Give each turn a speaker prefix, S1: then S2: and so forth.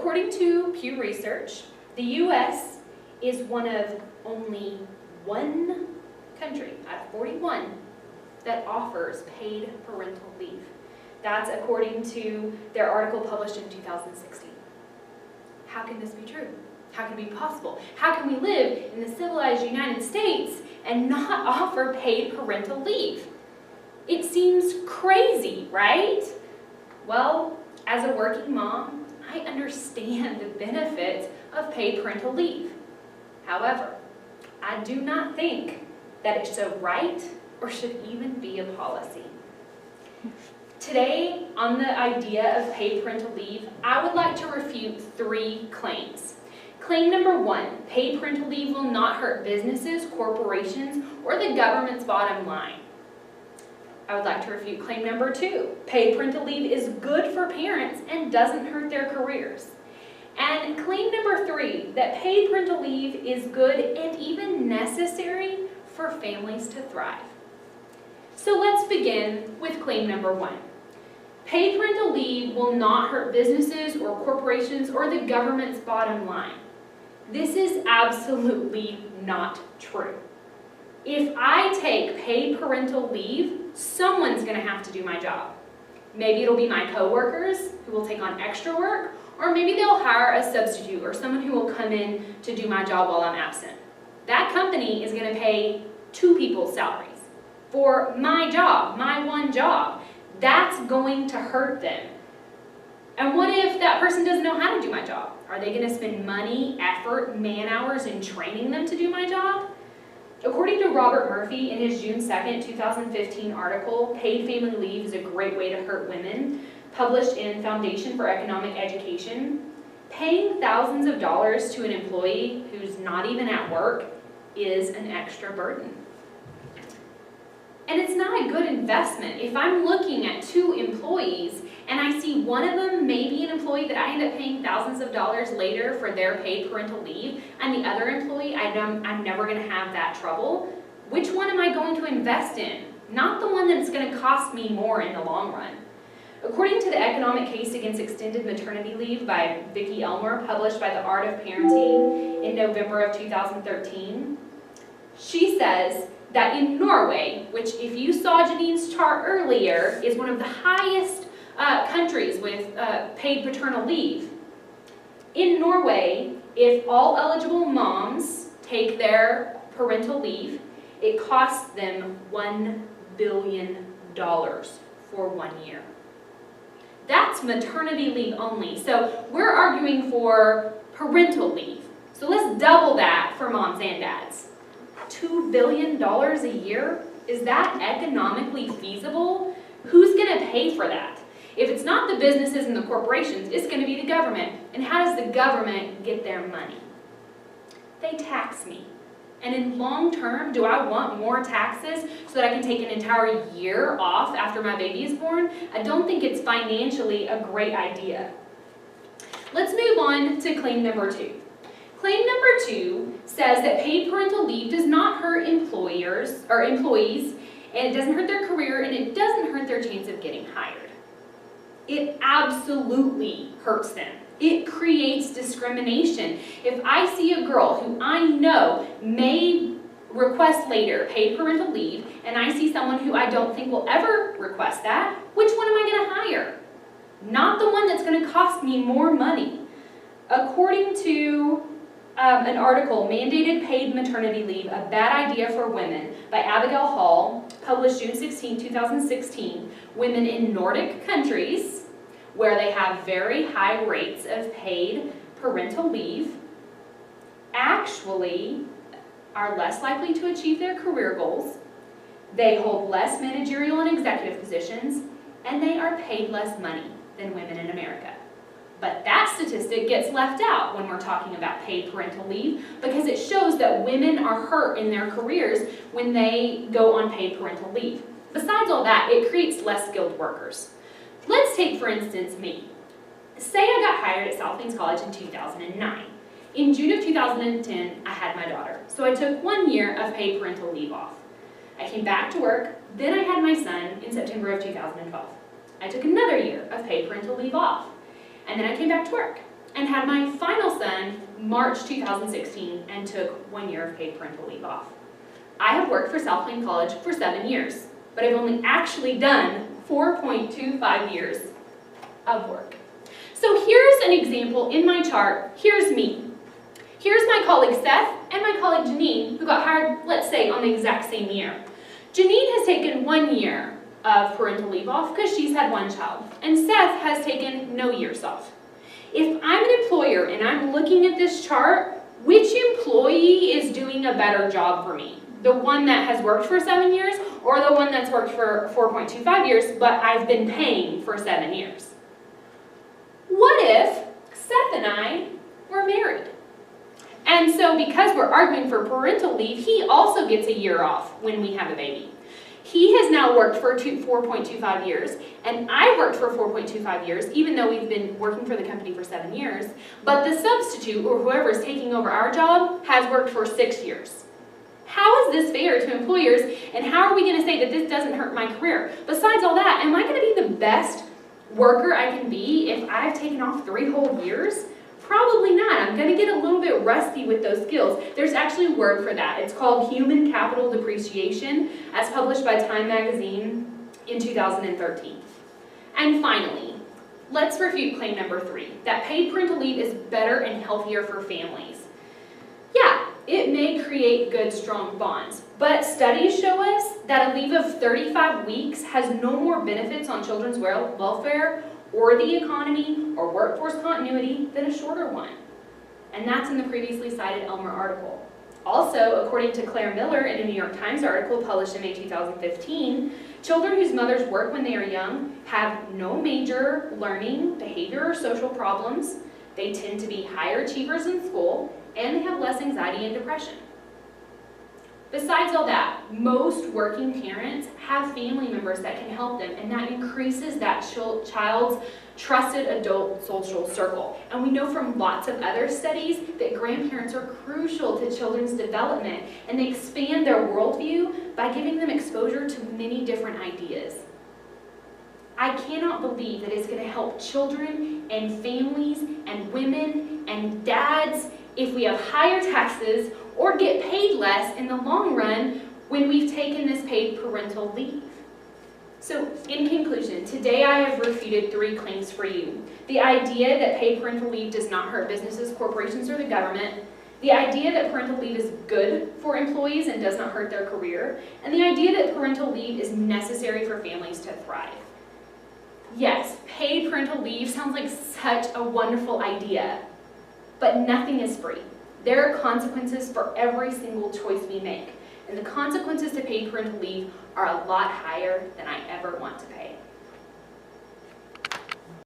S1: according to Pew Research, the U.S. is one of only one country out of 41 that offers paid parental leave. That's according to their article published in 2016. How can this be true? How can it be possible? How can we live in the civilized United States and not offer paid parental leave? It seems crazy, right? Well, as a working mom, I understand the benefits of paid parental leave. However, I do not think that it's so right or should even be a policy. Today, on the idea of paid parental leave, I would like to refute 3 claims. Claim number 1, paid parental leave will not hurt businesses, corporations, or the government's bottom line. I would like to refute claim number 2, paid parental leave is good for parents and doesn't hurt their careers. And claim number 3, that paid parental leave is good and even necessary for families to thrive. So let's begin with claim number 1. Paid parental leave will not hurt businesses or corporations or the government's bottom line. This is absolutely not true. If I take paid parental leave, someone's going to have to do my job. Maybe it'll be my coworkers who will take on extra work, or maybe they'll hire a substitute or someone who will come in to do my job while I'm absent. That company is going to pay 2 people's salaries for my job, my one job. That's going to hurt them. And what if that person doesn't know how to do my job? Are they going to spend money, effort, man-hours in training them to do my job? According to Robert Murphy in his June 2nd, 2015 article, Paid Family Leave is a Great Way to Hurt Women, published in Foundation for Economic Education, paying thousands of dollars to an employee who's not even at work is an extra burden. And it's not a good investment. If I'm looking at 2 employees and I see one of them may be an employee that I end up paying thousands of dollars later for their paid parental leave, and the other employee, I'm never going to have that trouble, which one am I going to invest in? Not the one that's going to cost me more in the long run. According to the Economic Case Against Extended Maternity Leave by Vicki Elmer, published by The Art of Parenting in November of 2013, she says that in Norway, which if you saw Janine's chart earlier, is one of the highest countries with paid paternal leave. In Norway, if all eligible moms take their parental leave, it costs them $1 billion for 1 year. That's maternity leave only. So we're arguing for parental leave. So let's double that for moms and dads. $2 billion a year? Is that economically feasible? Who's going to pay for that? If it's not the businesses and the corporations, it's going to be the government. And how does the government get their money? They tax me. And in long term, do I want more taxes so that I can take an entire year off after my baby is born? I don't think it's financially a great idea. Let's move on to claim number 2. Claim number 2 says that paid parental leave does not hurt employees, and it doesn't hurt their career, and it doesn't hurt their chance of getting hired. It absolutely hurts them. It creates discrimination. If I see a girl who I know may request later paid parental leave, and I see someone who I don't think will ever request that, which one am I going to hire? Not the one that's going to cost me more money. According to an article, Mandated Paid Maternity Leave, A Bad Idea for Women, by Abigail Hall, published June 16, 2016, women in Nordic countries, where they have very high rates of paid parental leave, actually are less likely to achieve their career goals, they hold less managerial and executive positions, and they are paid less money than women in America. But that statistic gets left out when we're talking about paid parental leave because it shows that women are hurt in their careers when they go on paid parental leave. Besides all that, it creates less skilled workers. Let's take, for instance, me. Say I got hired at South Plains College in 2009. In June of 2010, I had my daughter, so I took 1 year of paid parental leave off. I came back to work, then I had my son in September of 2012. I took another year of paid parental leave off. And then I came back to work. and had my final son March 2016 and took 1 year of paid parental leave off. I have worked for South Plain College for 7 years, but I've only actually done 4.25 years of work. So here's an example in my chart. Here's me. Here's my colleague Seth and my colleague Janine, who got hired, let's say, on the exact same year. Janine has taken 1 year of parental leave off because she's had one child, and Seth has taken no years off. If I'm an employer and I'm looking at this chart, which employee is doing a better job for me? The one that has worked for 7 years or the one that's worked for 4.25 years, but I've been paying for 7 years? What if Seth and I were married? And so because we're arguing for parental leave, he also gets a year off when we have a baby. He has now worked for 4.25 years, and I worked for 4.25 years, even though we've been working for the company for 7 years. But the substitute, or whoever is taking over our job, has worked for 6 years. How is this fair to employers, and how are we going to say that this doesn't hurt my career? Besides all that, am I going to be the best worker I can be if I've taken off 3 whole years? Probably not. I'm going to get a little bit rusty with those skills. There's actually a word for that. It's called human capital depreciation, as published by Time magazine in 2013. And finally, let's refute claim number 3, that paid parental leave is better and healthier for families. Yeah, it may create good, strong bonds, but studies show us that a leave of 35 weeks has no more benefits on children's welfare or the economy or workforce continuity than a shorter one. And that's in the previously cited Elmer article. Also, according to Claire Miller in a New York Times article published in May 2015, children whose mothers work when they are young have no major learning, behavior, or social problems. They tend to be higher achievers in school, and they have less anxiety and depression. Besides all that, most working parents have family members that can help them, and that increases that child's trusted adult social circle. And we know from lots of other studies that grandparents are crucial to children's development, and they expand their worldview by giving them exposure to many different ideas. I cannot believe that it's going to help children and families and women and dads if we have higher taxes or get paid less in the long run when we've taken this paid parental leave. So in conclusion, today I have refuted 3 claims for you. The idea that paid parental leave does not hurt businesses, corporations, or the government. The idea that parental leave is good for employees and does not hurt their career. And the idea that parental leave is necessary for families to thrive. Yes, paid parental leave sounds like such a wonderful idea, but nothing is free. There are consequences for every single choice we make, and the consequences to paid parental leave are a lot higher than I ever want to pay.